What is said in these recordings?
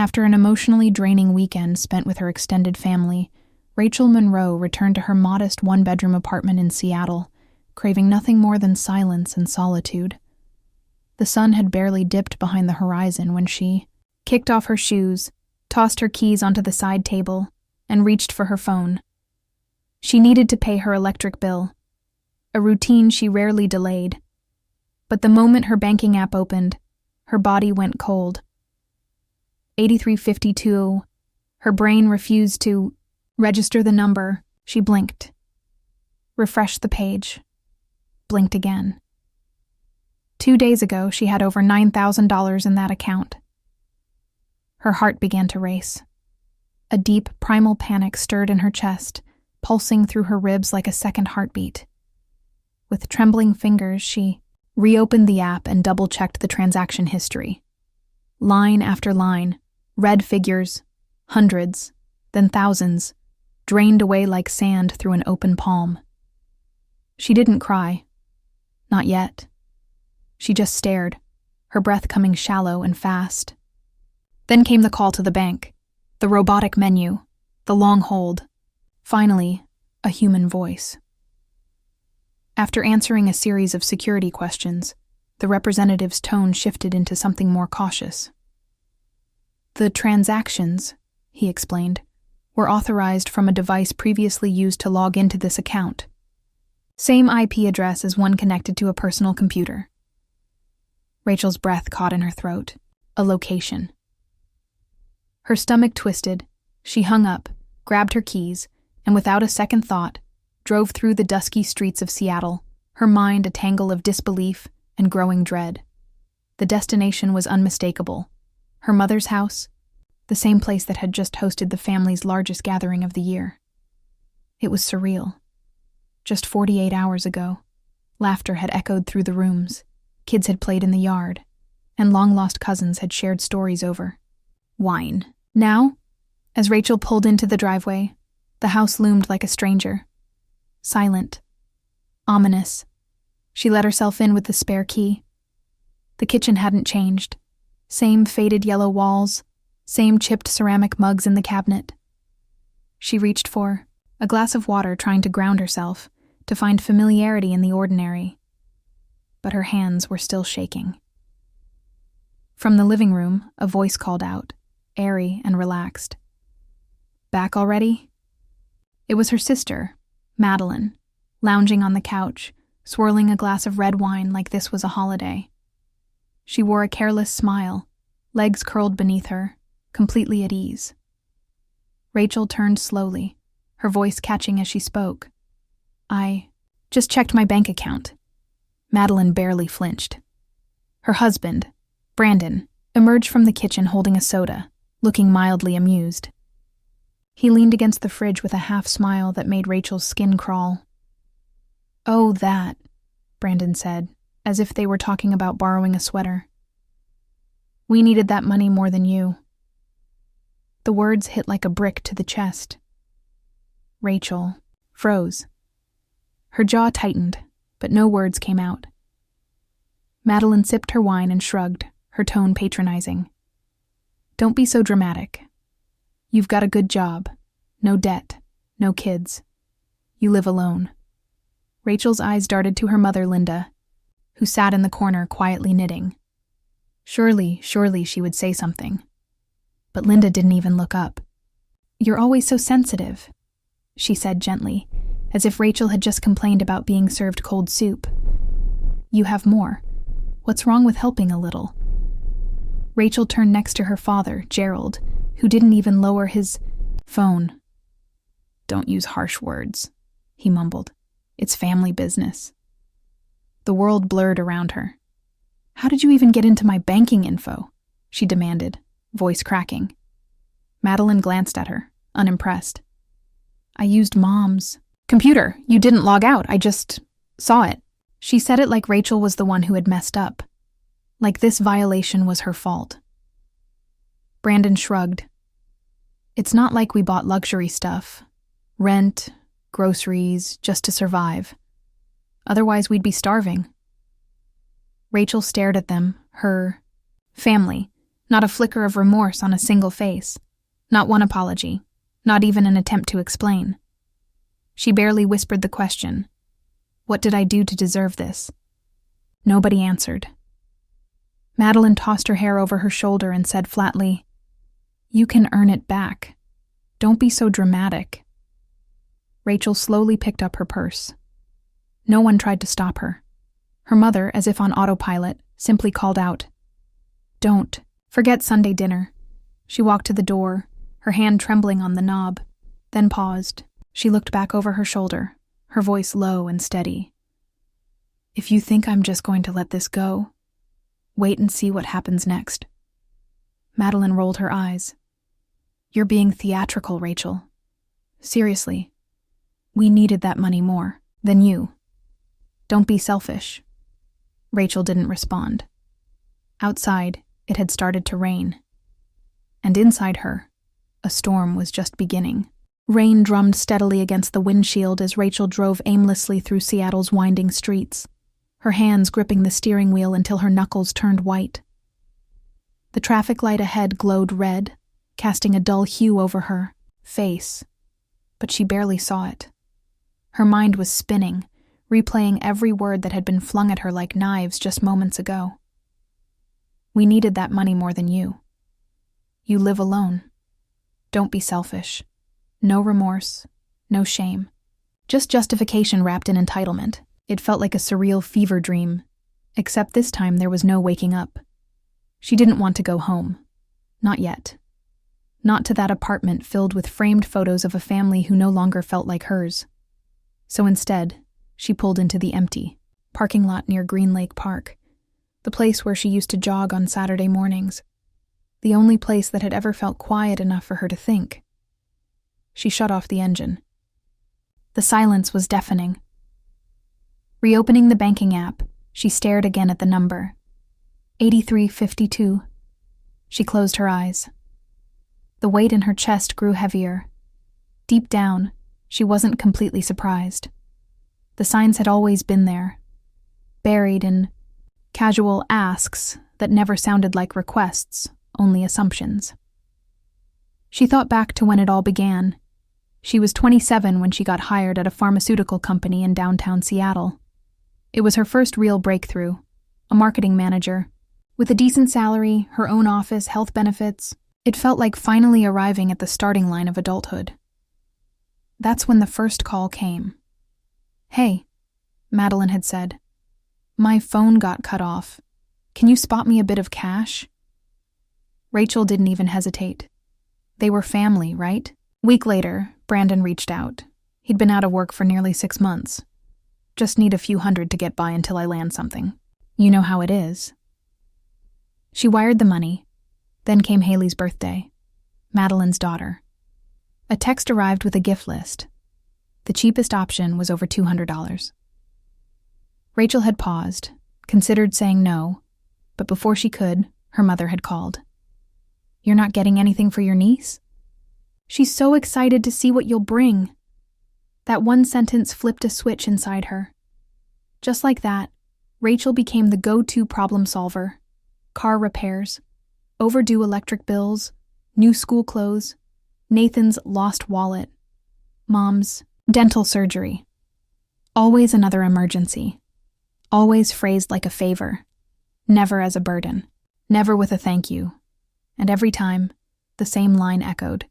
After an emotionally draining weekend spent with her extended family, Rachel Monroe returned to her modest one-bedroom apartment in Seattle, craving nothing more than silence and solitude. The sun had barely dipped behind the horizon when she kicked off her shoes, tossed her keys onto the side table, and reached for her phone. She needed to pay her electric bill, a routine she rarely delayed. But the moment her banking app opened, her body went cold. 8352. Her brain refused to register the number. She blinked. Refreshed the page. Blinked again. 2 days ago, she had over $9,000 in that account. Her heart began to race. A deep, primal panic stirred in her chest, pulsing through her ribs like a second heartbeat. With trembling fingers, she reopened the app and double-checked the transaction history. Line after line, red figures, hundreds, then thousands, drained away like sand through an open palm. She didn't cry. Not yet. She just stared, her breath coming shallow and fast. Then came the call to the bank, the robotic menu, the long hold. Finally, a human voice. After answering a series of security questions, the representative's tone shifted into something more cautious. The transactions, he explained, were authorized from a device previously used to log into this account. Same IP address as one connected to a personal computer. Rachel's breath caught in her throat. A location. Her stomach twisted. She hung up, grabbed her keys, and without a second thought, drove through the dusky streets of Seattle, her mind a tangle of disbelief and growing dread. The destination was unmistakable. Her mother's house, the same place that had just hosted the family's largest gathering of the year. It was surreal. Just 48 hours ago, laughter had echoed through the rooms, kids had played in the yard, and long-lost cousins had shared stories over wine. Now, as Rachel pulled into the driveway, the house loomed like a stranger. Silent. Ominous. She let herself in with the spare key. The kitchen hadn't changed. Same faded yellow walls, same chipped ceramic mugs in the cabinet. She reached for a glass of water, trying to ground herself, to find familiarity in the ordinary. But her hands were still shaking. From the living room, a voice called out, airy and relaxed. Back already? It was her sister, Madeline, lounging on the couch, swirling a glass of red wine like this was a holiday. She wore a careless smile, legs curled beneath her, completely at ease. Rachel turned slowly, her voice catching as she spoke. I just checked my bank account. Madeline barely flinched. Her husband, Brandon, emerged from the kitchen holding a soda, looking mildly amused. He leaned against the fridge with a half-smile that made Rachel's skin crawl. "Oh, that," Brandon said, as if they were talking about borrowing a sweater. "We needed that money more than you." The words hit like a brick to the chest. Rachel froze. Her jaw tightened, but no words came out. Madeline sipped her wine and shrugged, her tone patronizing. "Don't be so dramatic. You've got a good job, no debt, no kids. You live alone." Rachel's eyes darted to her mother, Linda, who sat in the corner quietly knitting. Surely she would say something. But Linda didn't even look up. "You're always so sensitive," she said gently, as if Rachel had just complained about being served cold soup. "You have more. What's wrong with helping a little?" Rachel turned next to her father, Gerald, who didn't even lower his phone. "Don't use harsh words," he mumbled. "It's family business." The world blurred around her. "How did you even get into my banking info?" she demanded, voice cracking. Madeline glanced at her, unimpressed. "I used Mom's computer. You didn't log out. I just saw it." She said it like Rachel was the one who had messed up, like this violation was her fault. Brandon shrugged. "It's not like we bought luxury stuff. Rent, groceries, just to survive. Otherwise we'd be starving." Rachel stared at them, her family, Not a flicker of remorse on a single face. Not one apology. Not even an attempt to explain. She barely whispered the question, "What did I do to deserve this?" Nobody answered. Madeline tossed her hair over her shoulder and said flatly, "You can earn it back. Don't be so dramatic." Rachel slowly picked up her purse. No one tried to stop her. Her mother, as if on autopilot, simply called out, "Don't. Forget Sunday dinner." She walked to the door, her hand trembling on the knob, then paused. She looked back over her shoulder, her voice low and steady. "If you think I'm just going to let this go, wait and see what happens next." Madeline rolled her eyes. "You're being theatrical, Rachel. Seriously. We needed that money more than you. Don't be selfish." Rachel didn't respond. Outside, it had started to rain. And inside her, a storm was just beginning. Rain drummed steadily against the windshield as Rachel drove aimlessly through Seattle's winding streets, her hands gripping the steering wheel until her knuckles turned white. The traffic light ahead glowed red, casting a dull hue over her face, but she barely saw it. Her mind was spinning, replaying every word that had been flung at her like knives just moments ago. We needed that money more than you. You live alone. Don't be selfish. No remorse, no shame. Just justification wrapped in entitlement. It felt like a surreal fever dream, except this time there was no waking up. She didn't want to go home. Not yet. Not to that apartment filled with framed photos of a family who no longer felt like hers. So instead, she pulled into the empty parking lot near Green Lake Park, the place where she used to jog on Saturday mornings, the only place that had ever felt quiet enough for her to think. She shut off the engine. The silence was deafening. Reopening the banking app, she stared again at the number. 8352. She closed her eyes. The weight in her chest grew heavier. Deep down, she wasn't completely surprised. The signs had always been there, buried in casual asks that never sounded like requests, only assumptions. She thought back to when it all began. She was 27 when she got hired at a pharmaceutical company in downtown Seattle. It was her first real breakthrough, a marketing manager. With a decent salary, her own office, health benefits, it felt like finally arriving at the starting line of adulthood. That's when the first call came. "Hey," Madeline had said. "My phone got cut off. Can you spot me a bit of cash?" Rachel didn't even hesitate. They were family, right? Week later, Brandon reached out. He'd been out of work for nearly 6 months. "Just need a few hundred to get by until I land something. You know how it is." She wired the money. Then came Haley's birthday, Madeline's daughter. A text arrived with a gift list. The cheapest option was over $200. Rachel had paused, considered saying no, but before she could, her mother had called. "You're not getting anything for your niece?" "She's so excited to see what you'll bring." That one sentence flipped a switch inside her. Just like that, Rachel became the go-to problem solver. Car repairs, overdue electric bills, new school clothes, Nathan's lost wallet, Mom's dental surgery. Always another emergency. Always phrased like a favor. Never as a burden. Never with a thank you. And every time, the same line echoed.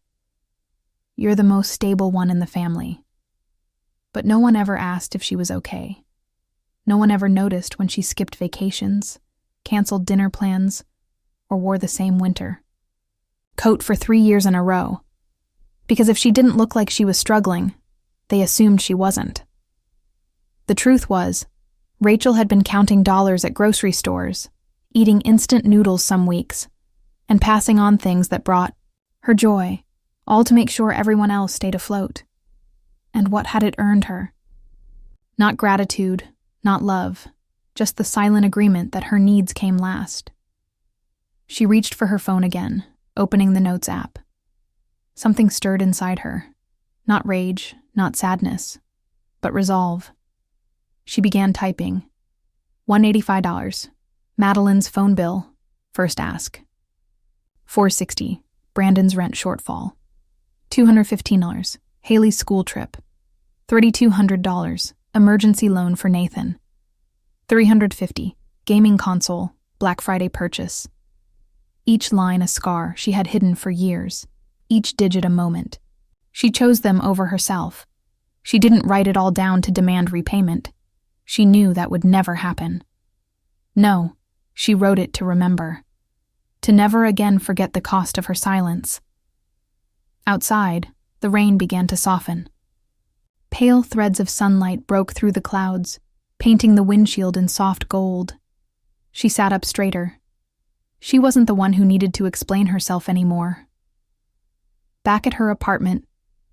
"You're the most stable one in the family." But no one ever asked if she was okay. No one ever noticed when she skipped vacations, canceled dinner plans, or wore the same winter coat for 3 years in a row. Because if she didn't look like she was struggling, they assumed she wasn't. The truth was, Rachel had been counting dollars at grocery stores, eating instant noodles some weeks, and passing on things that brought her joy, all to make sure everyone else stayed afloat. And what had it earned her? Not gratitude, not love, just the silent agreement that her needs came last. She reached for her phone again, opening the Notes app. Something stirred inside her. Not rage, not sadness, but resolve. She began typing. $185. Madeline's phone bill. First ask. $460, Brandon's rent shortfall. $215, Haley's school trip. $3,200, emergency loan for Nathan. $350, gaming console, Black Friday purchase. Each line a scar she had hidden for years, each digit a moment. She chose them over herself. She didn't write it all down to demand repayment. She knew that would never happen. No, she wrote it to remember. To never again forget the cost of her silence. Outside, the rain began to soften. Pale threads of sunlight broke through the clouds, painting the windshield in soft gold. She sat up straighter. She wasn't the one who needed to explain herself anymore. Back at her apartment,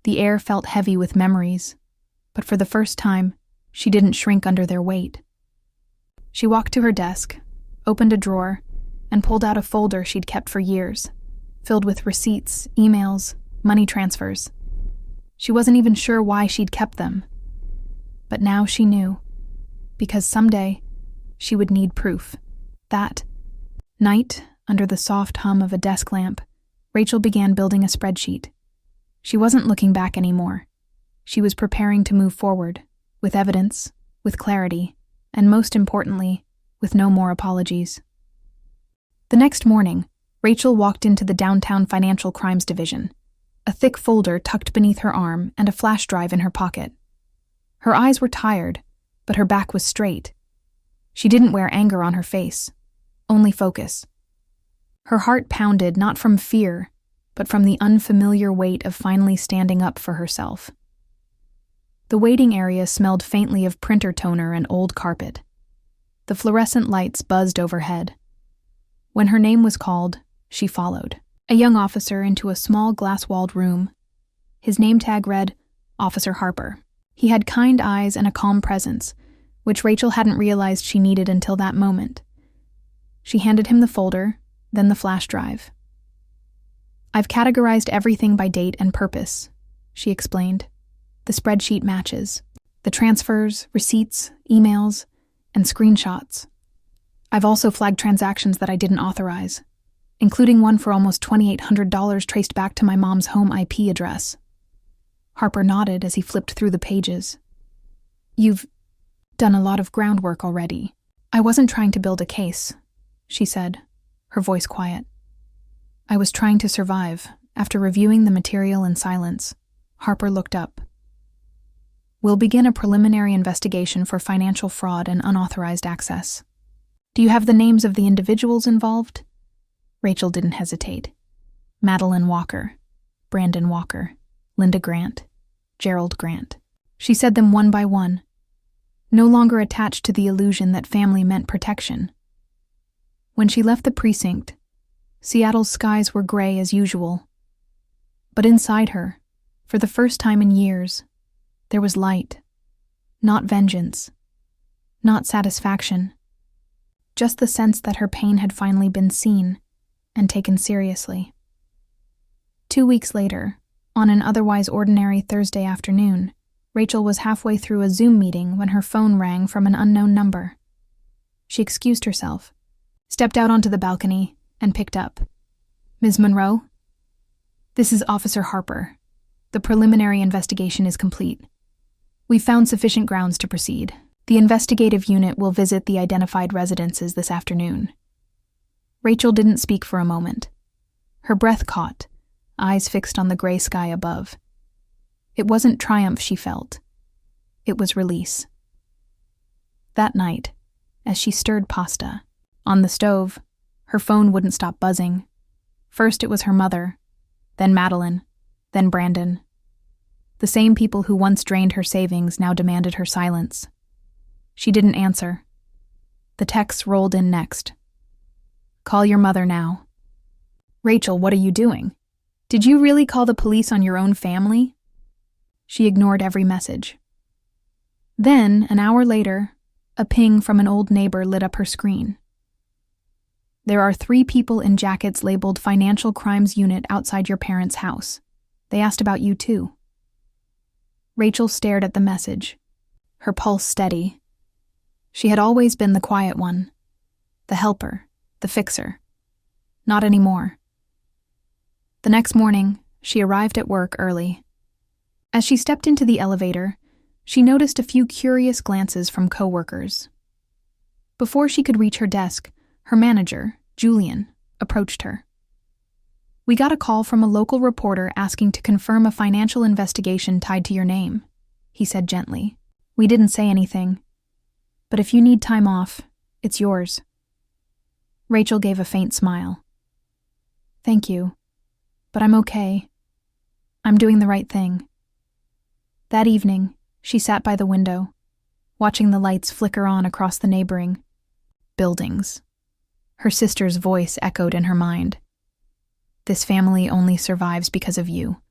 the air felt heavy with memories, but for the first time, she didn't shrink under their weight. She walked to her desk, opened a drawer, and pulled out a folder she'd kept for years, filled with receipts, emails, money transfers. She wasn't even sure why she'd kept them. But now she knew, because someday she would need proof. That night, under the soft hum of a desk lamp, Rachel began building a spreadsheet. She wasn't looking back anymore. She was preparing to move forward, with evidence, with clarity, and most importantly, with no more apologies. The next morning, Rachel walked into the downtown financial crimes division, a thick folder tucked beneath her arm and a flash drive in her pocket. Her eyes were tired, but her back was straight. She didn't wear anger on her face, only focus. Her heart pounded not from fear, but from the unfamiliar weight of finally standing up for herself. The waiting area smelled faintly of printer toner and old carpet. The fluorescent lights buzzed overhead. When her name was called, she followed, a young officer into a small glass-walled room. His name tag read, Officer Harper. He had kind eyes and a calm presence, which Rachel hadn't realized she needed until that moment. She handed him the folder, then the flash drive. "I've categorized everything by date and purpose," she explained. "The spreadsheet matches. The transfers, receipts, emails, and screenshots. I've also flagged transactions that I didn't authorize, including one for almost $2,800 traced back to my mom's home IP address." Harper nodded as he flipped through the pages. "You've done a lot of groundwork already. I wasn't trying to build a case," she said, her voice quiet. "I was trying to survive." After reviewing the material in silence, Harper looked up. "We'll begin a preliminary investigation for financial fraud and unauthorized access. Do you have the names of the individuals involved?" Rachel didn't hesitate. Madeline Walker, Brandon Walker, Linda Grant, Gerald Grant. She said them one by one, no longer attached to the illusion that family meant protection. When she left the precinct, Seattle's skies were gray as usual. But inside her, for the first time in years, there was light. Not vengeance. Not satisfaction. Just the sense that her pain had finally been seen and taken seriously. 2 weeks later, on an otherwise ordinary Thursday afternoon, Rachel was halfway through a Zoom meeting when her phone rang from an unknown number. She excused herself, stepped out onto the balcony, and picked up. "Ms. Monroe? This is Officer Harper. The preliminary investigation is complete. We've found sufficient grounds to proceed. The investigative unit will visit the identified residences this afternoon." Rachel didn't speak for a moment. Her breath caught, eyes fixed on the gray sky above. It wasn't triumph she felt. It was release. That night, as she stirred pasta, on the stove, her phone wouldn't stop buzzing. First it was her mother, then Madeline, then Brandon. The same people who once drained her savings now demanded her silence. She didn't answer. The texts rolled in next. "Call your mother now." "Rachel, what are you doing? Did you really call the police on your own family?" She ignored every message. Then, an hour later, a ping from an old neighbor lit up her screen. "There are 3 people in jackets labeled Financial Crimes Unit outside your parents' house. They asked about you too." Rachel stared at the message, her pulse steady. She had always been the quiet one, the helper, the fixer. Not anymore. The next morning, she arrived at work early. As she stepped into the elevator, she noticed a few curious glances from coworkers. Before she could reach her desk, her manager, Julian, approached her. "We got a call from a local reporter asking to confirm a financial investigation tied to your name," he said gently. "We didn't say anything, but if you need time off, it's yours." Rachel gave a faint smile. "Thank you, but I'm okay. I'm doing the right thing." That evening, she sat by the window, watching the lights flicker on across the neighboring buildings. Her sister's voice echoed in her mind. "This family only survives because of you."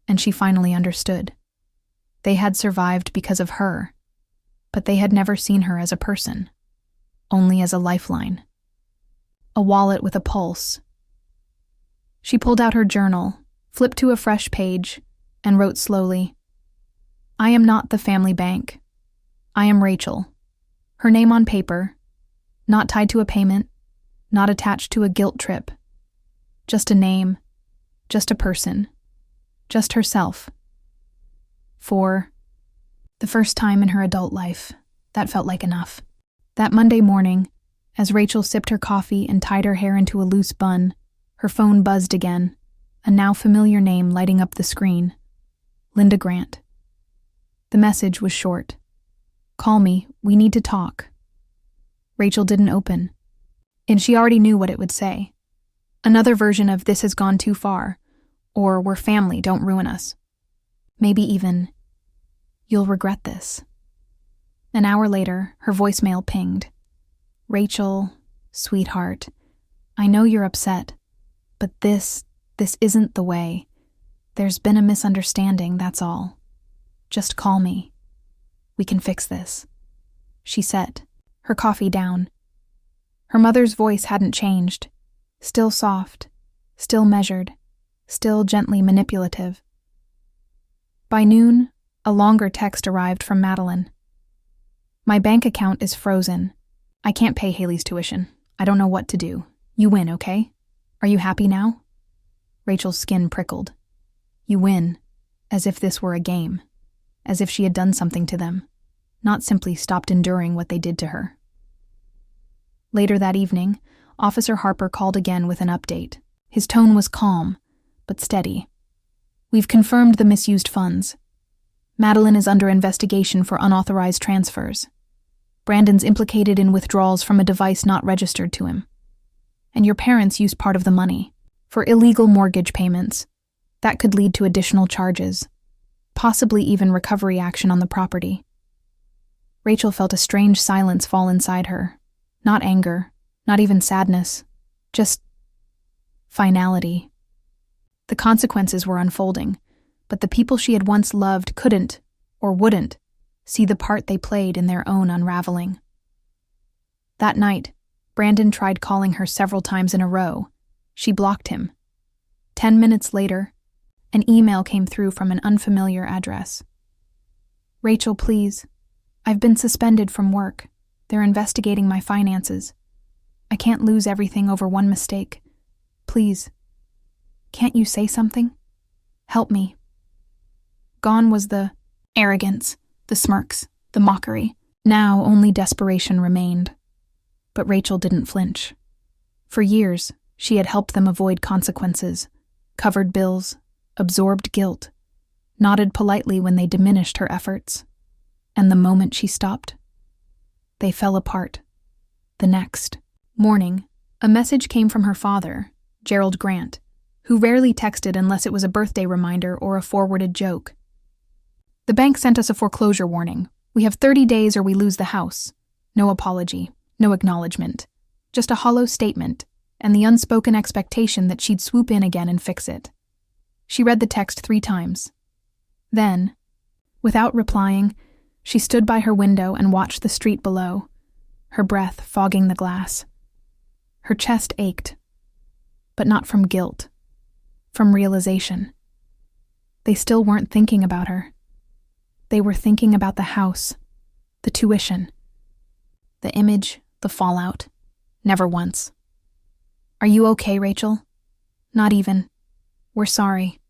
And she finally understood. They had survived because of her, but they had never seen her as a person, only as a lifeline. A wallet with a pulse. She pulled out her journal, flipped to a fresh page, and wrote slowly, "I am not the family bank. I am Rachel." Her name on paper, not tied to a payment, not attached to a guilt trip. Just a name, just a person, just herself. For the first time in her adult life, that felt like enough. That Monday morning, as Rachel sipped her coffee and tied her hair into a loose bun, her phone buzzed again, a now familiar name lighting up the screen. Linda Grant. The message was short. "Call me, we need to talk." Rachel didn't open, and she already knew what it would say. Another version of "this has gone too far," or "we're family, don't ruin us." Maybe even, "you'll regret this." An hour later, her voicemail pinged. "Rachel, sweetheart, I know you're upset, but this isn't the way. There's been a misunderstanding, that's all. Just call me. We can fix this." She set her coffee down. Her mother's voice hadn't changed. Still soft, still measured, still gently manipulative. By noon, a longer text arrived from Madeline. "My bank account is frozen. I can't pay Haley's tuition. I don't know what to do. You win, okay? Are you happy now?" Rachel's skin prickled. You win, as if this were a game, as if she had done something to them, not simply stopped enduring what they did to her. Later that evening, Officer Harper called again with an update. His tone was calm, but steady. "We've confirmed the misused funds. Madeline is under investigation for unauthorized transfers. Brandon's implicated in withdrawals from a device not registered to him. And your parents used part of the money for illegal mortgage payments. That could lead to additional charges, possibly even recovery action on the property." Rachel felt a strange silence fall inside her. Not anger, not even sadness, just finality. The consequences were unfolding, but the people she had once loved couldn't, or wouldn't, see the part they played in their own unraveling. That night, Brandon tried calling her several times in a row. She blocked him. 10 minutes later, an email came through from an unfamiliar address. "Rachel, please. I've been suspended from work. They're investigating my finances. I can't lose everything over one mistake. Please. Can't you say something? Help me." Gone was the arrogance, the smirks, the mockery. Now only desperation remained. But Rachel didn't flinch. For years, she had helped them avoid consequences, covered bills, absorbed guilt, nodded politely when they diminished her efforts. And the moment she stopped, they fell apart. The next morning, a message came from her father, Gerald Grant, who rarely texted unless it was a birthday reminder or a forwarded joke. "The bank sent us a foreclosure warning. We have 30 days or we lose the house." No apology, no acknowledgement, just a hollow statement and the unspoken expectation that she'd swoop in again and fix it. She read the text 3 times. Then, without replying, she stood by her window and watched the street below, her breath fogging the glass. Her chest ached, but not from guilt, from realization. They still weren't thinking about her. They were thinking about the house, the tuition, the image, the fallout. Never once. "Are you okay, Rachel?" Not even. "We're sorry."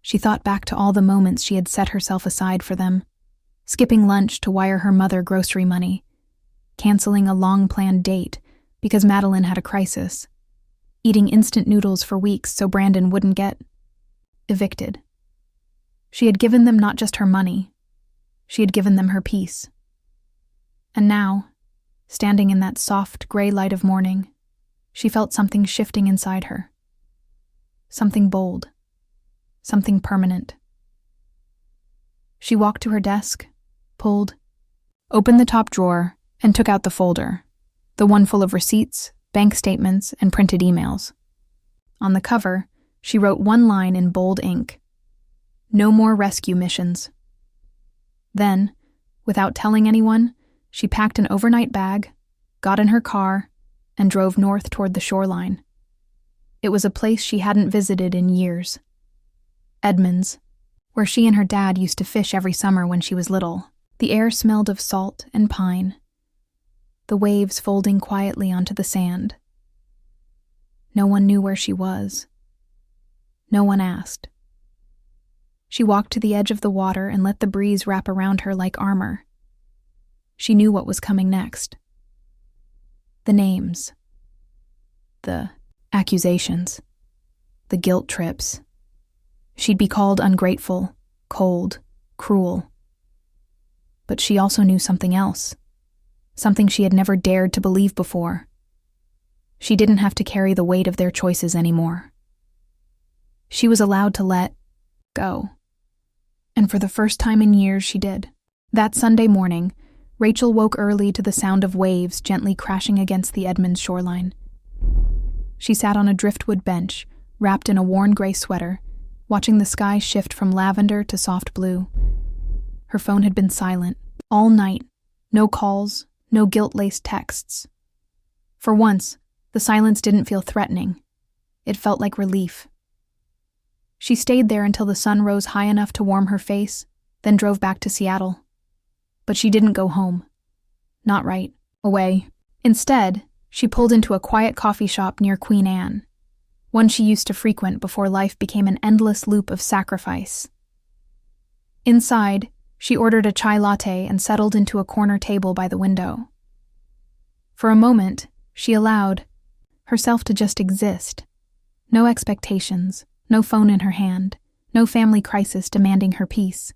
She thought back to all the moments she had set herself aside for them, skipping lunch to wire her mother grocery money, canceling a long-planned date because Madeline had a crisis, eating instant noodles for weeks so Brandon wouldn't get evicted. She had given them not just her money, she had given them her peace. And now, standing in that soft, gray light of morning, she felt something shifting inside her. Something bold. Something permanent. She walked to her desk, pulled, opened the top drawer, and took out the folder, the one full of receipts, bank statements, and printed emails. On the cover, she wrote one line in bold ink: "No more rescue missions." Then, without telling anyone, she packed an overnight bag, got in her car, and drove north toward the shoreline. It was a place she hadn't visited in years. Edmonds, where she and her dad used to fish every summer when she was little. The air smelled of salt and pine, the waves folding quietly onto the sand. No one knew where she was. No one asked. She walked to the edge of the water and let the breeze wrap around her like armor. She knew what was coming next. The names. The accusations. The guilt trips. She'd be called ungrateful, cold, cruel. But she also knew something else. Something she had never dared to believe before. She didn't have to carry the weight of their choices anymore. She was allowed to let go. And for the first time in years, she did. That Sunday morning, Rachel woke early to the sound of waves gently crashing against the Edmonds shoreline. She sat on a driftwood bench, wrapped in a worn gray sweater, watching the sky shift from lavender to soft blue. Her phone had been silent all night. No calls, no guilt-laced texts. For once, the silence didn't feel threatening. It felt like relief. She stayed there until the sun rose high enough to warm her face, then drove back to Seattle. But she didn't go home. Not right away. Instead, she pulled into a quiet coffee shop near Queen Anne, one she used to frequent before life became an endless loop of sacrifice. Inside, she ordered a chai latte and settled into a corner table by the window. For a moment, she allowed herself to just exist. No expectations, no phone in her hand, no family crisis demanding her peace.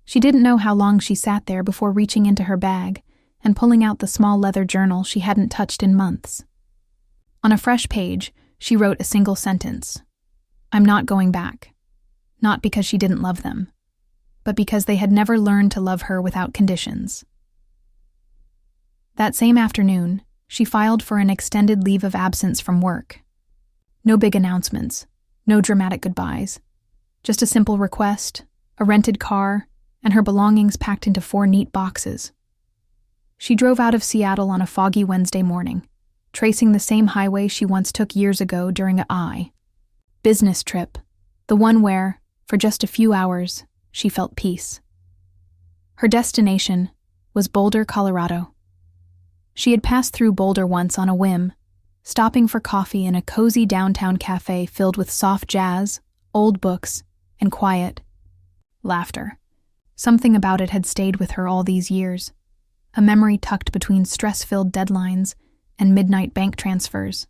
She didn't know how long she sat there before reaching into her bag and pulling out the small leather journal she hadn't touched in months. On a fresh page, she wrote a single sentence: "I'm not going back." Not because she didn't love them, but because they had never learned to love her without conditions. That same afternoon, she filed for an extended leave of absence from work. No big announcements, no dramatic goodbyes. Just a simple request, a rented car, and her belongings packed into 4 neat boxes. She drove out of Seattle on a foggy Wednesday morning, tracing the same highway she once took years ago during a business trip, the one where, for just a few hours, she felt peace. Her destination was Boulder, Colorado. She had passed through Boulder once on a whim, stopping for coffee in a cozy downtown cafe filled with soft jazz, old books, and quiet laughter. Something about it had stayed with her all these years, a memory tucked between stress-filled deadlines and midnight bank transfers.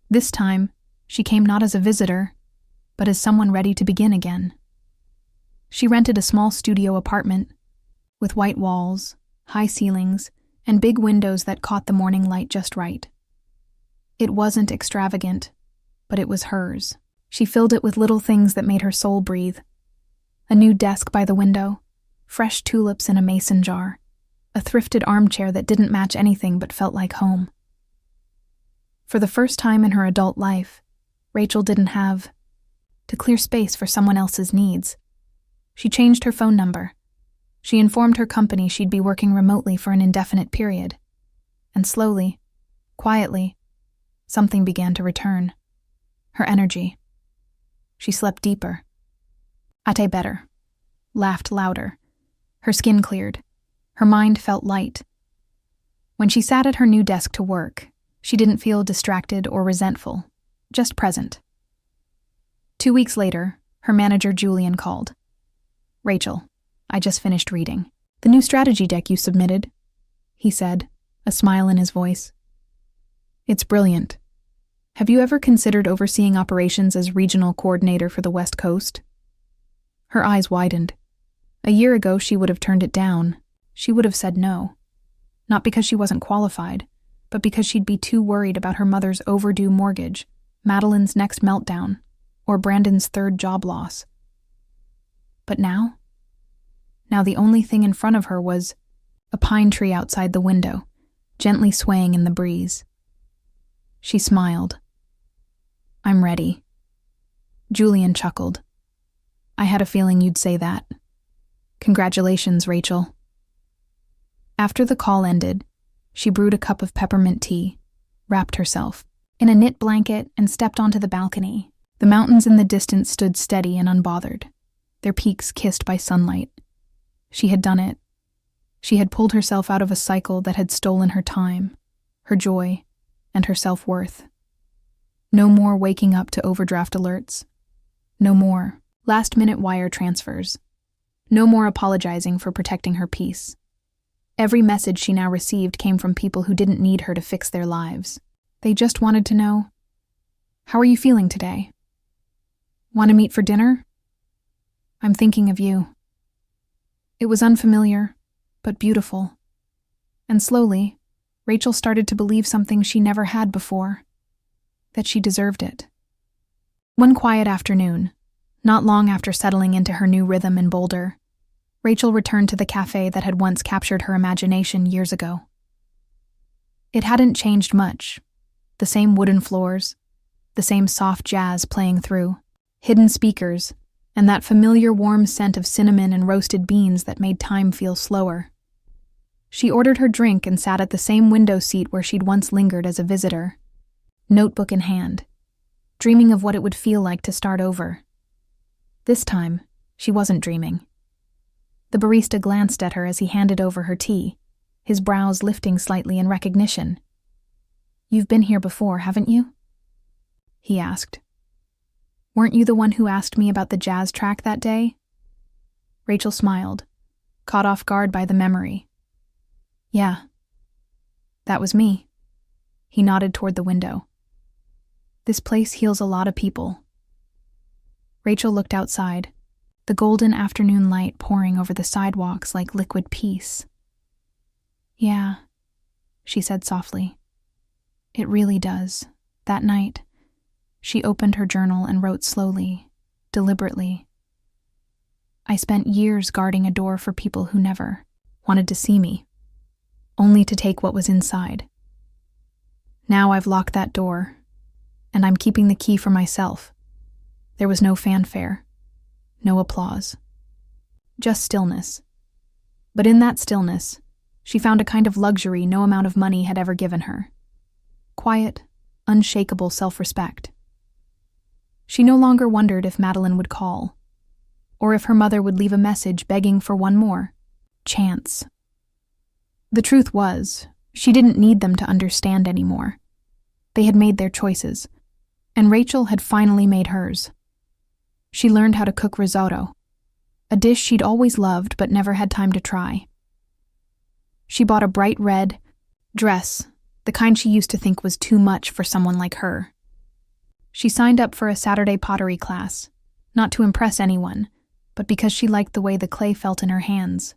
This time, she came not as a visitor, but as someone ready to begin again. She rented a small studio apartment with white walls, high ceilings, and big windows that caught the morning light just right. It wasn't extravagant, but it was hers. She filled it with little things that made her soul breathe. A new desk by the window, fresh tulips in a mason jar, a thrifted armchair that didn't match anything but felt like home. For the first time in her adult life, Rachel didn't have to clear space for someone else's needs. She changed her phone number. She informed her company she'd be working remotely for an indefinite period. And slowly, quietly, something began to return. Her energy. She slept deeper. Ate better. Laughed louder. Her skin cleared. Her mind felt light. When she sat at her new desk to work, she didn't feel distracted or resentful, just present. 2 weeks later, her manager Julian called. "Rachel, I just finished reading the new strategy deck you submitted," he said, a smile in his voice. "It's brilliant. Have you ever considered overseeing operations as regional coordinator for the West Coast?" Her eyes widened. A year ago, she would have turned it down. She would have said no. Not because she wasn't qualified, but because she'd be too worried about her mother's overdue mortgage, Madeline's next meltdown, or Brandon's third job loss. But now the only thing in front of her was a pine tree outside the window, gently swaying in the breeze. She smiled. "I'm ready." Julian chuckled. "I had a feeling you'd say that. Congratulations, Rachel." After the call ended, she brewed a cup of peppermint tea, wrapped herself in a knit blanket, and stepped onto the balcony. The mountains in the distance stood steady and unbothered, their peaks kissed by sunlight. She had done it. She had pulled herself out of a cycle that had stolen her time, her joy, and her self-worth. No more waking up to overdraft alerts. No more last-minute wire transfers. No more apologizing for protecting her peace. Every message she now received came from people who didn't need her to fix their lives. They just wanted to know, "How are you feeling today? Want to meet for dinner? I'm thinking of you." It was unfamiliar, but beautiful. And slowly, Rachel started to believe something she never had before, that she deserved it. One quiet afternoon, not long after settling into her new rhythm in Boulder, Rachel returned to the cafe that had once captured her imagination years ago. It hadn't changed much. The same wooden floors, the same soft jazz playing through, hidden speakers, and that familiar warm scent of cinnamon and roasted beans that made time feel slower. She ordered her drink and sat at the same window seat where she'd once lingered as a visitor, notebook in hand, dreaming of what it would feel like to start over. This time, she wasn't dreaming. The barista glanced at her as he handed over her tea, his brows lifting slightly in recognition. "You've been here before, haven't you?" he asked. "Weren't you the one who asked me about the jazz track that day?" Rachel smiled, caught off guard by the memory. "Yeah, that was me." He nodded toward the window. "This place heals a lot of people." Rachel looked outside, the golden afternoon light pouring over the sidewalks like liquid peace. "Yeah," she said softly. "It really does." That night, she opened her journal and wrote slowly, deliberately. "I spent years guarding a door for people who never wanted to see me, only to take what was inside. Now I've locked that door, and I'm keeping the key for myself." There was no fanfare, no applause, just stillness. But in that stillness, she found a kind of luxury no amount of money had ever given her. Quiet, unshakable self-respect. She no longer wondered if Madeline would call, or if her mother would leave a message begging for one more chance. The truth was, she didn't need them to understand anymore. They had made their choices, and Rachel had finally made hers. She learned how to cook risotto, a dish she'd always loved but never had time to try. She bought a bright red dress, the kind she used to think was too much for someone like her. She signed up for a Saturday pottery class, not to impress anyone, but because she liked the way the clay felt in her hands.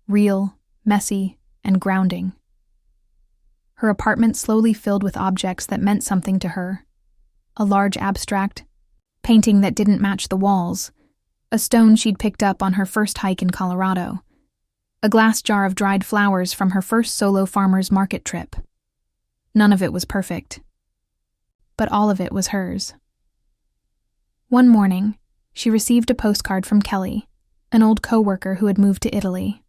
Real, messy, and grounding. Her apartment slowly filled with objects that meant something to her. A large abstract, painting that didn't match the walls, a stone she'd picked up on her first hike in Colorado, a glass jar of dried flowers from her first solo farmer's market trip. None of it was perfect, but all of it was hers. One morning, she received a postcard from Kelly, an old coworker who had moved to Italy.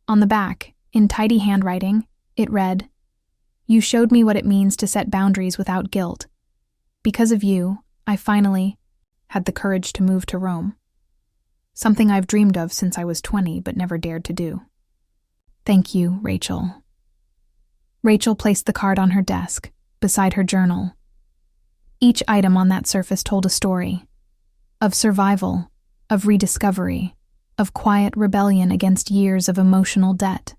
On the back, in tidy handwriting, it read, "You showed me what it means to set boundaries without guilt. Because of you, I finally had the courage to move to Rome. Something I've dreamed of since I was 20 but never dared to do. Thank you, Rachel." Rachel placed the card on her desk, beside her journal. Each item on that surface told a story, of survival, of rediscovery, of quiet rebellion against years of emotional debt.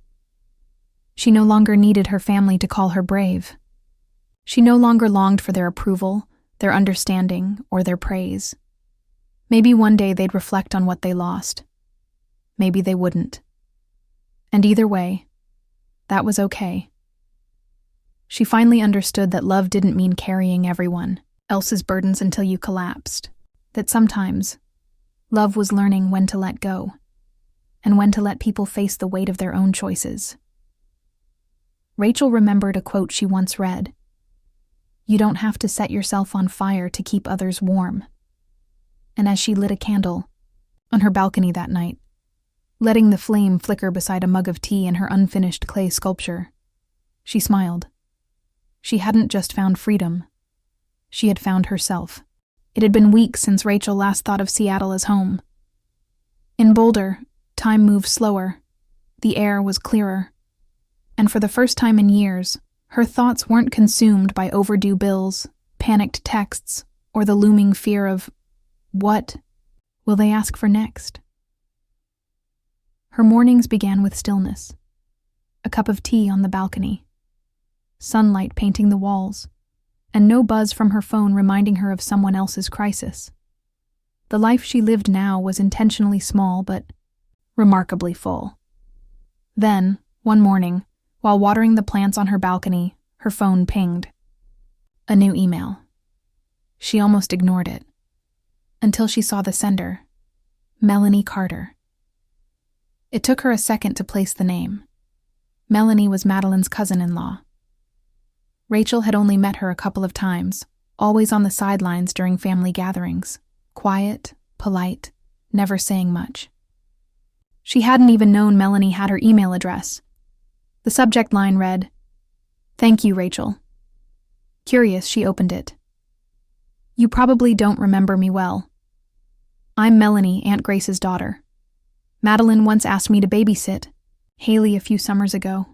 She no longer needed her family to call her brave. She no longer longed for their approval, their understanding, or their praise. Maybe one day they'd reflect on what they lost. Maybe they wouldn't. And either way, that was okay. She finally understood that love didn't mean carrying everyone else's burdens until you collapsed. That sometimes, love was learning when to let go, and when to let people face the weight of their own choices. Rachel remembered a quote she once read: "You don't have to set yourself on fire to keep others warm." And as she lit a candle on her balcony that night, letting the flame flicker beside a mug of tea and her unfinished clay sculpture, she smiled. She hadn't just found freedom. She had found herself. It had been weeks since Rachel last thought of Seattle as home. In Boulder, time moved slower. The air was clearer. And for the first time in years, her thoughts weren't consumed by overdue bills, panicked texts, or the looming fear of, what will they ask for next? Her mornings began with stillness. A cup of tea on the balcony, sunlight painting the walls, and no buzz from her phone reminding her of someone else's crisis. The life she lived now was intentionally small but remarkably full. Then, one morning, while watering the plants on her balcony, her phone pinged. A new email. She almost ignored it, until she saw the sender, Melanie Carter. It took her a second to place the name. Melanie was Madeline's cousin-in-law. Rachel had only met her a couple of times, always on the sidelines during family gatherings, quiet, polite, never saying much. She hadn't even known Melanie had her email address. The subject line read, "Thank you, Rachel." Curious, she opened it. "You probably don't remember me well. I'm Melanie, Aunt Grace's daughter. Madeline once asked me to babysit Haley a few summers ago.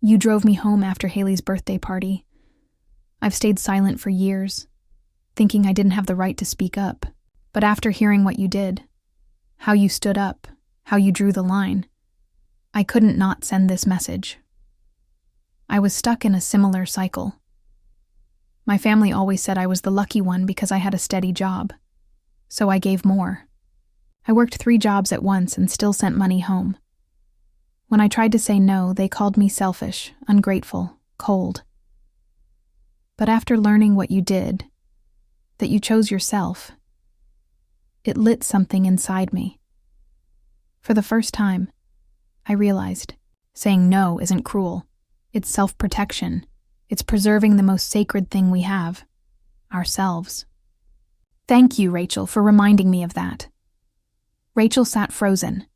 You drove me home after Haley's birthday party. I've stayed silent for years, thinking I didn't have the right to speak up. But after hearing what you did, how you stood up, how you drew the line, I couldn't not send this message. I was stuck in a similar cycle. My family always said I was the lucky one because I had a steady job, so I gave more. I worked 3 jobs at once and still sent money home. When I tried to say no, they called me selfish, ungrateful, cold. But after learning what you did, that you chose yourself, it lit something inside me. For the first time, I realized saying no isn't cruel. It's self-protection. It's preserving the most sacred thing we have, ourselves. Thank you, Rachel, for reminding me of that. Rachel sat frozen,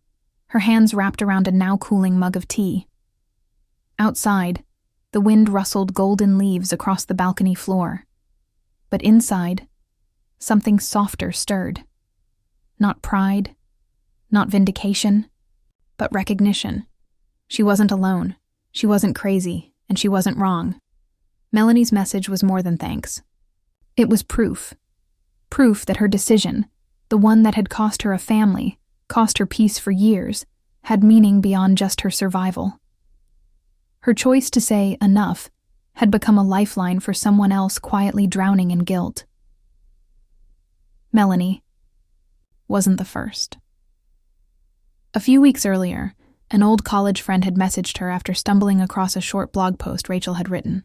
her hands wrapped around a now-cooling mug of tea. Outside, the wind rustled golden leaves across the balcony floor. But inside, something softer stirred. Not pride, not vindication, but recognition. She wasn't alone, she wasn't crazy, and she wasn't wrong. Melanie's message was more than thanks. It was proof. Proof that her decision, the one that had cost her a family, cost her peace for years, had meaning beyond just her survival. Her choice to say enough had become a lifeline for someone else quietly drowning in guilt. Melanie wasn't the first. A few weeks earlier, an old college friend had messaged her after stumbling across a short blog post Rachel had written.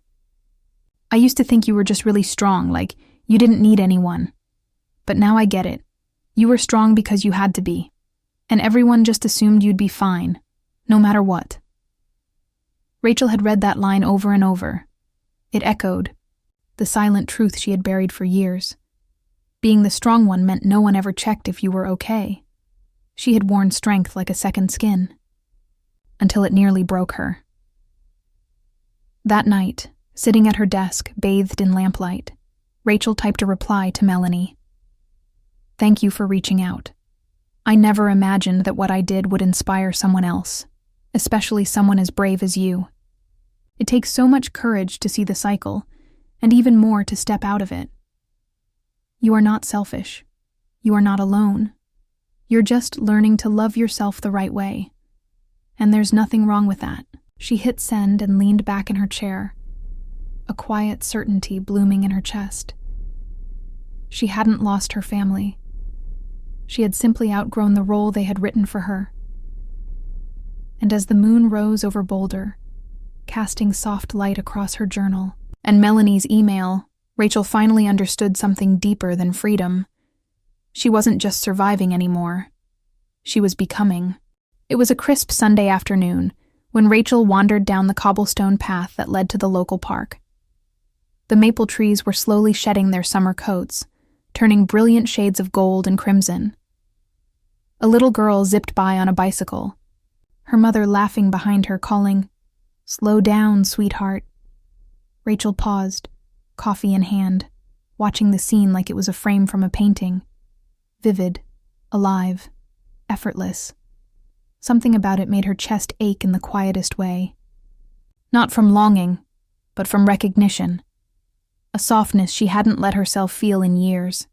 "I used to think you were just really strong, like you didn't need anyone. But now I get it. You were strong because you had to be. And everyone just assumed you'd be fine, no matter what." Rachel had read that line over and over. It echoed, the silent truth she had buried for years. Being the strong one meant no one ever checked if you were okay. She had worn strength like a second skin, until it nearly broke her. That night, sitting at her desk, bathed in lamplight, Rachel typed a reply to Melanie. "Thank you for reaching out. I never imagined that what I did would inspire someone else, especially someone as brave as you. It takes so much courage to see the cycle, and even more to step out of it. You are not selfish. You are not alone. You're just learning to love yourself the right way. And there's nothing wrong with that. She hit send and leaned back in her chair, a quiet certainty blooming in her chest. She hadn't lost her family. She had simply outgrown the role they had written for her. And as the moon rose over Boulder, casting soft light across her journal and Melanie's email, Rachel finally understood something deeper than freedom. She wasn't just surviving anymore. She was becoming. It was a crisp Sunday afternoon when Rachel wandered down the cobblestone path that led to the local park. The maple trees were slowly shedding their summer coats, turning brilliant shades of gold and crimson. A little girl zipped by on a bicycle, her mother laughing behind her, calling, "Slow down, sweetheart." Rachel paused, coffee in hand, watching the scene like it was a frame from a painting. Vivid, alive, effortless. Something about it made her chest ache in the quietest way. Not from longing, but from recognition. A softness she hadn't let herself feel in years.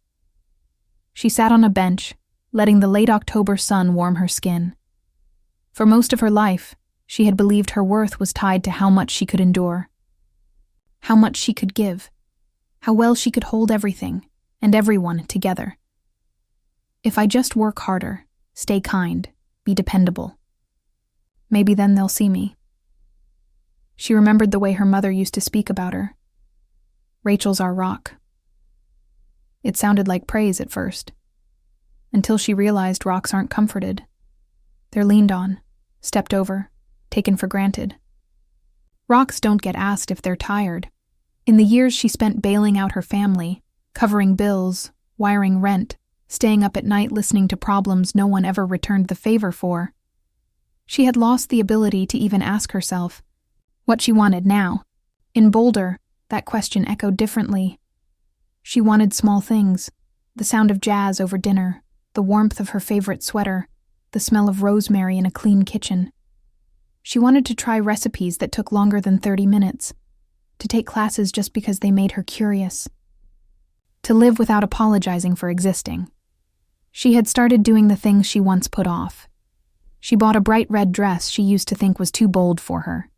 She sat on a bench, letting the late October sun warm her skin. For most of her life, she had believed her worth was tied to how much she could endure, how much she could give, how well she could hold everything and everyone together. If I just work harder, stay kind, be dependable, maybe then they'll see me. She remembered the way her mother used to speak about her. Rachel's our rock. It sounded like praise at first, until she realized rocks aren't comforted. They're leaned on, stepped over, taken for granted. Rocks don't get asked if they're tired. In the years she spent bailing out her family, covering bills, wiring rent, staying up at night listening to problems no one ever returned the favor for, she had lost the ability to even ask herself what she wanted now. In Boulder, that question echoed differently. She wanted small things, the sound of jazz over dinner, the warmth of her favorite sweater, the smell of rosemary in a clean kitchen. She wanted to try recipes that took longer than 30 minutes, to take classes just because they made her curious, to live without apologizing for existing. She had started doing the things she once put off. She bought a bright red dress she used to think was too bold for her.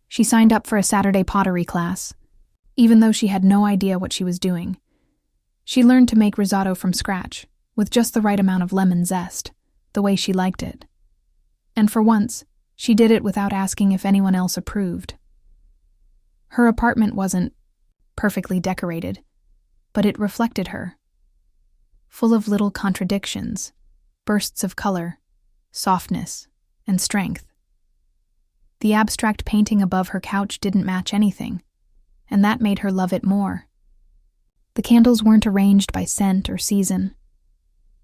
She signed up for a Saturday pottery class, even though she had no idea what she was doing. She learned to make risotto from scratch, with just the right amount of lemon zest, the way she liked it. And for once, she did it without asking if anyone else approved. Her apartment wasn't perfectly decorated, but it reflected her. Full of little contradictions, bursts of color, softness, and strength. The abstract painting above her couch didn't match anything, and that made her love it more. The candles weren't arranged by scent or season.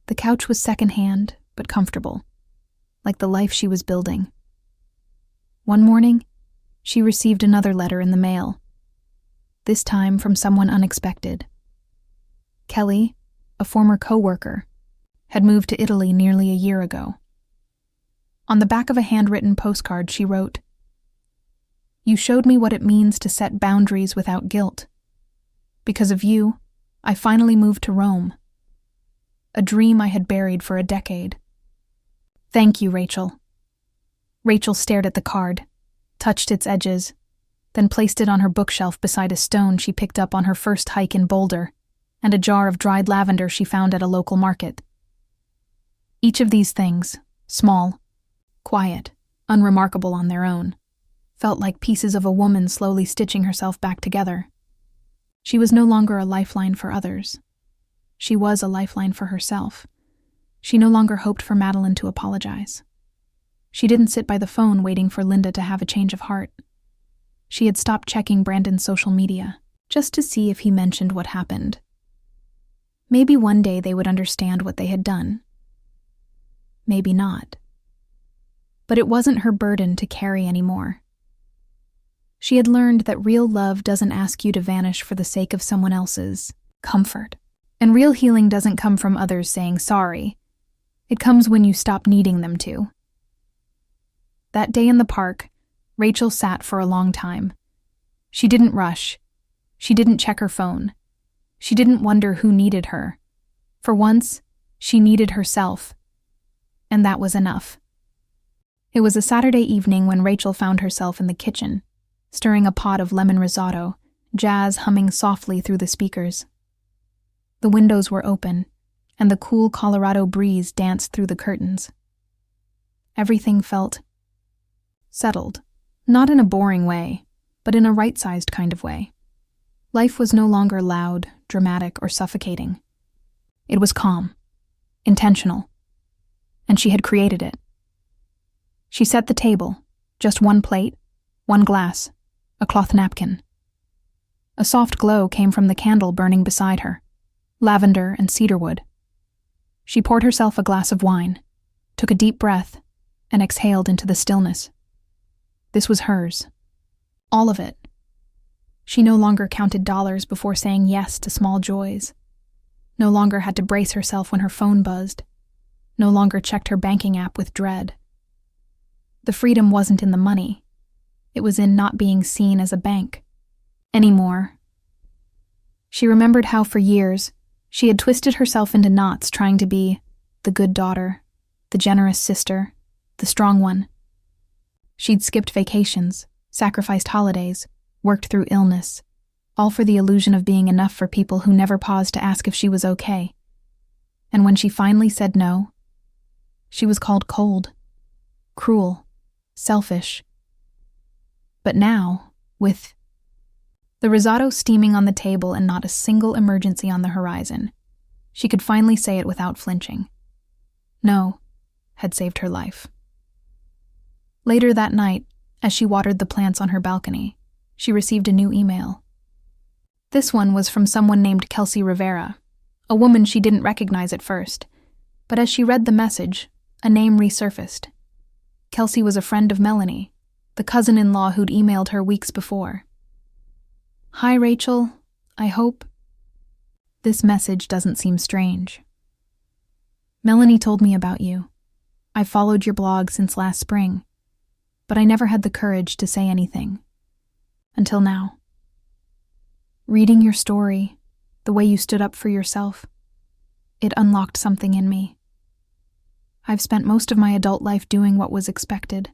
The couch was secondhand, but comfortable, like the life she was building. One morning, she received another letter in the mail, this time from someone unexpected. Kelly, a former co-worker, had moved to Italy nearly a year ago. On the back of a handwritten postcard, she wrote, "You showed me what it means to set boundaries without guilt. Because of you, I finally moved to Rome. A dream I had buried for a decade. Thank you, Rachel." Rachel stared at the card, touched its edges, then placed it on her bookshelf beside a stone she picked up on her first hike in Boulder, and a jar of dried lavender she found at a local market. Each of these things, small, quiet, unremarkable on their own, felt like pieces of a woman slowly stitching herself back together. She was no longer a lifeline for others. She was a lifeline for herself. She no longer hoped for Madeline to apologize. She didn't sit by the phone waiting for Linda to have a change of heart. She had stopped checking Brandon's social media, just to see if he mentioned what happened. Maybe one day they would understand what they had done. Maybe not. But it wasn't her burden to carry anymore. She had learned that real love doesn't ask you to vanish for the sake of someone else's comfort. And real healing doesn't come from others saying sorry. It comes when you stop needing them to. That day in the park, Rachel sat for a long time. She didn't rush. She didn't check her phone. She didn't wonder who needed her. For once, She needed herself, and that was enough. It was a Saturday evening when Rachel found herself in the kitchen, stirring a pot of lemon risotto, jazz humming softly through the speakers. The windows were open, and the cool Colorado breeze danced through the curtains. Everything felt settled, not in a boring way, but in a right-sized kind of way. Life was no longer loud, dramatic, or suffocating. It was calm, intentional, and she had created it. She set the table, just one plate, one glass, a cloth napkin. A soft glow came from the candle burning beside her, lavender and cedarwood. She poured herself a glass of wine, took a deep breath, and exhaled into the stillness. This was hers. All of it. She no longer counted dollars before saying yes to small joys. No longer had to brace herself when her phone buzzed. No longer checked her banking app with dread. The freedom wasn't in the money. It was in not being seen as a bank. Anymore. She remembered how for years she had twisted herself into knots trying to be the good daughter, the generous sister, the strong one. She'd skipped vacations, sacrificed holidays, worked through illness, all for the illusion of being enough for people who never paused to ask if she was okay. And when she finally said no, she was called cold, cruel, selfish. But now, with the risotto steaming on the table and not a single emergency on the horizon, she could finally say it without flinching. No had saved her life. Later that night, as she watered the plants on her balcony, she received a new email. This one was from someone named Kelsey Rivera, a woman she didn't recognize at first, but as she read the message, a name resurfaced. Kelsey was a friend of Melanie, the cousin-in-law who'd emailed her weeks before. Hi, Rachel. I hope. This message doesn't seem strange. Melanie told me about you. I've followed your blog since last spring, but I never had the courage to say anything. Until now. Reading your story, the way you stood up for yourself, it unlocked something in me. I've spent most of my adult life doing what was expected,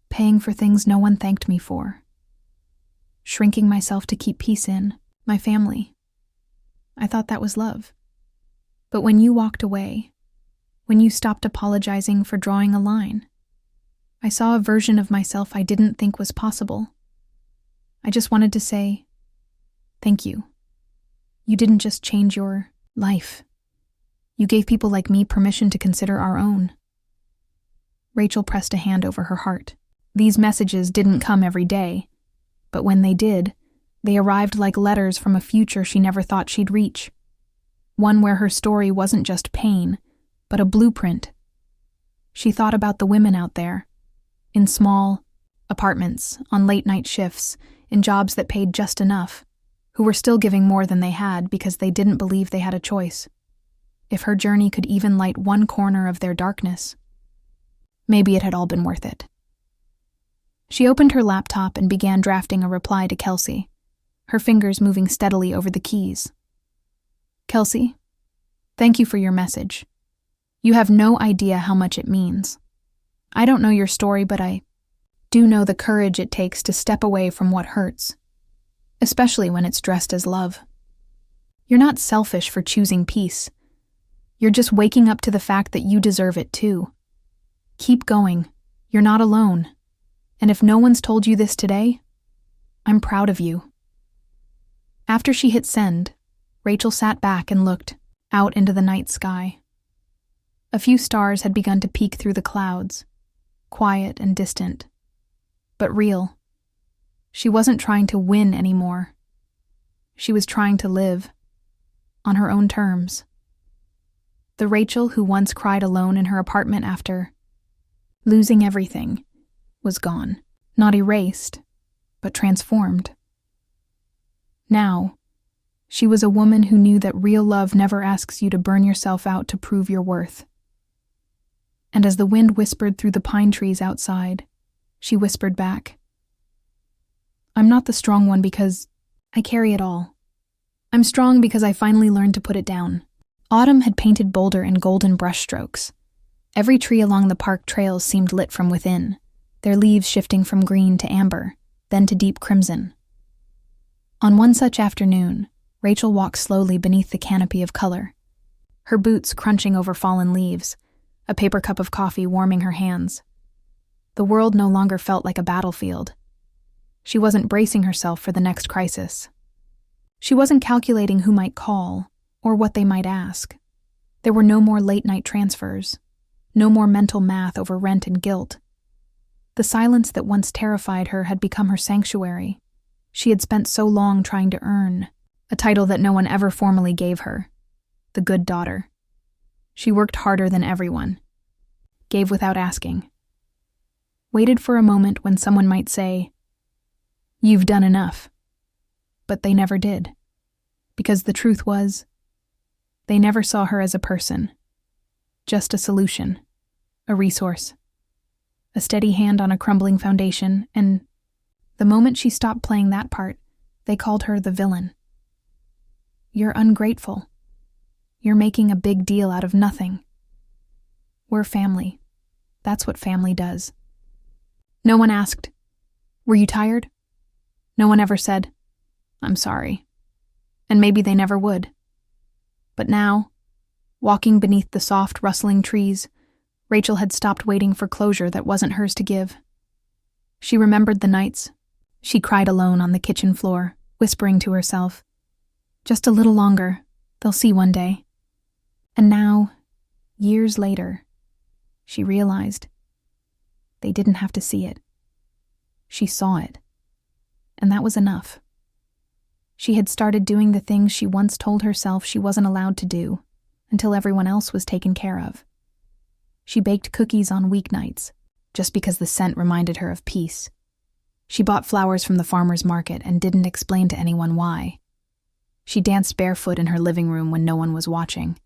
paying for things no one thanked me for, shrinking myself to keep peace in, my family. I thought that was love. But when you walked away, when you stopped apologizing for drawing a line, I saw a version of myself I didn't think was possible. I just wanted to say, thank you. You didn't just change your life. You gave people like me permission to consider our own. Rachel pressed a hand over her heart. These messages didn't come every day, but when they did, they arrived like letters from a future she never thought she'd reach. One where her story wasn't just pain, but a blueprint. She thought about the women out there, in small apartments, on late-night shifts, in jobs that paid just enough, who were still giving more than they had because they didn't believe they had a choice. If her journey could even light one corner of their darkness, maybe it had all been worth it. She opened her laptop and began drafting a reply to Kelsey, her fingers moving steadily over the keys. Kelsey, thank you for your message. You have no idea how much it means. I don't know your story, but I do know the courage it takes to step away from what hurts, especially when it's dressed as love. You're not selfish for choosing peace. You're just waking up to the fact that you deserve it too. Keep going. You're not alone. And if no one's told you this today, I'm proud of you. After she hit send, Rachel sat back and looked out into the night sky. A few stars had begun to peek through the clouds, quiet and distant, but real. She wasn't trying to win anymore. She was trying to live, on her own terms. The Rachel who once cried alone in her apartment after losing everything was gone, not erased, but transformed. Now, she was a woman who knew that real love never asks you to burn yourself out to prove your worth. And as the wind whispered through the pine trees outside, she whispered back, I'm not the strong one because I carry it all. I'm strong because I finally learned to put it down, Autumn had painted Boulder in golden brushstrokes. Every tree along the park trails seemed lit from within, their leaves shifting from green to amber, then to deep crimson. On one such afternoon, Rachel walked slowly beneath the canopy of color, her boots crunching over fallen leaves, a paper cup of coffee warming her hands. The world no longer felt like a battlefield. She wasn't bracing herself for the next crisis. She wasn't calculating who might call or what they might ask. There were no more late-night transfers, no more mental math over rent and guilt. The silence that once terrified her had become her sanctuary. She had spent so long trying to earn a title that no one ever formally gave her, the good daughter. She worked harder than everyone, gave without asking, waited for a moment when someone might say, "You've done enough." But they never did, because the truth was, they never saw her as a person, just a solution, a resource, a steady hand on a crumbling foundation, and the moment she stopped playing that part, they called her the villain. "You're ungrateful. You're making a big deal out of nothing. We're family. That's what family does." No one asked, "Were you tired?" No one ever said, "I'm sorry." And maybe they never would. But now, walking beneath the soft, rustling trees, Rachel had stopped waiting for closure that wasn't hers to give. She remembered the nights. She cried alone on the kitchen floor, whispering to herself, "Just a little longer, they'll see one day." And now, years later, she realized they didn't have to see it. She saw it. And that was enough. She had started doing the things she once told herself she wasn't allowed to do, until everyone else was taken care of. She baked cookies on weeknights, just because the scent reminded her of peace. She bought flowers from the farmer's market and didn't explain to anyone why. She danced barefoot in her living room when no one was watching.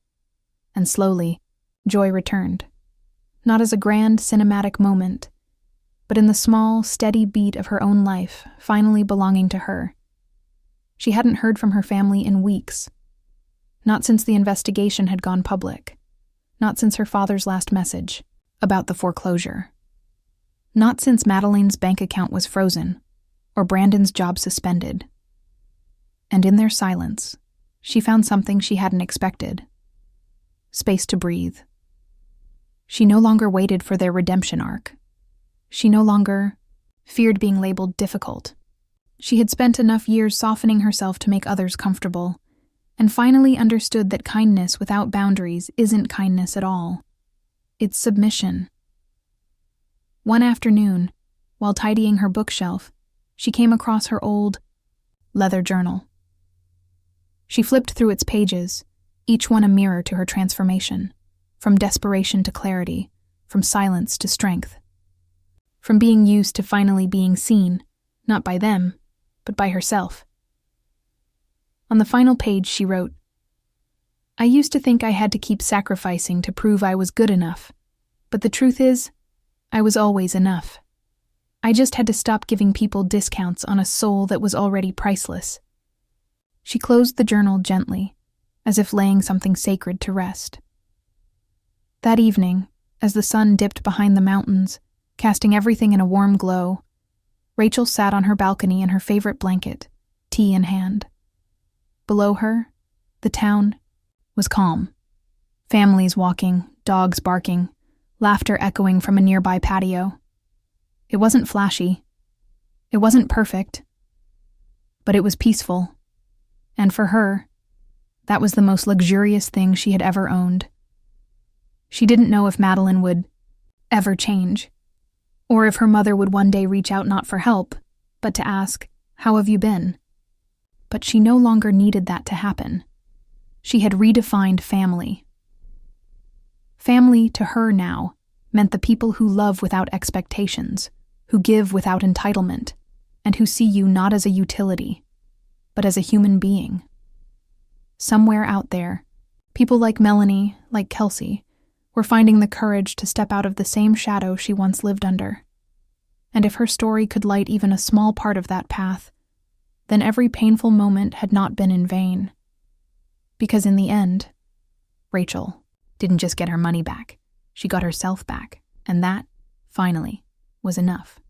And slowly, joy returned. Not as a grand cinematic moment, but in the small, steady beat of her own life, finally belonging to her. She hadn't heard from her family in weeks. Not since the investigation had gone public. Not since her father's last message about the foreclosure. Not since Madeleine's bank account was frozen, or Brandon's job suspended. And in their silence, she found something she hadn't expected. Space to breathe. She no longer waited for their redemption arc. She no longer feared being labeled difficult. She had spent enough years softening herself to make others comfortable, and finally understood that kindness without boundaries isn't kindness at all. It's submission. One afternoon, while tidying her bookshelf, she came across her old leather journal. She flipped through its pages, each one a mirror to her transformation, from desperation to clarity, from silence to strength, from being used to finally being seen, not by them, but by herself. On the final page, she wrote, "I used to think I had to keep sacrificing to prove I was good enough, but the truth is, I was always enough. I just had to stop giving people discounts on a soul that was already priceless." She closed the journal gently, as if laying something sacred to rest. That evening, as the sun dipped behind the mountains, casting everything in a warm glow, Rachel sat on her balcony in her favorite blanket, tea in hand. Below her, the town was calm. Families walking, dogs barking, laughter echoing from a nearby patio. It wasn't flashy. It wasn't perfect. But it was peaceful. And for her, that was the most luxurious thing she had ever owned. She didn't know if Madeleine would ever change, or if her mother would one day reach out not for help, but to ask, "How have you been?" But she no longer needed that to happen. She had redefined family. Family to her now meant the people who love without expectations, who give without entitlement, and who see you not as a utility, but as a human being. Somewhere out there, people like Melanie, like Kelsey, were finding the courage to step out of the same shadow she once lived under. And if her story could light even a small part of that path, then every painful moment had not been in vain. Because in the end, Rachel didn't just get her money back, she got herself back, and that, finally, was enough.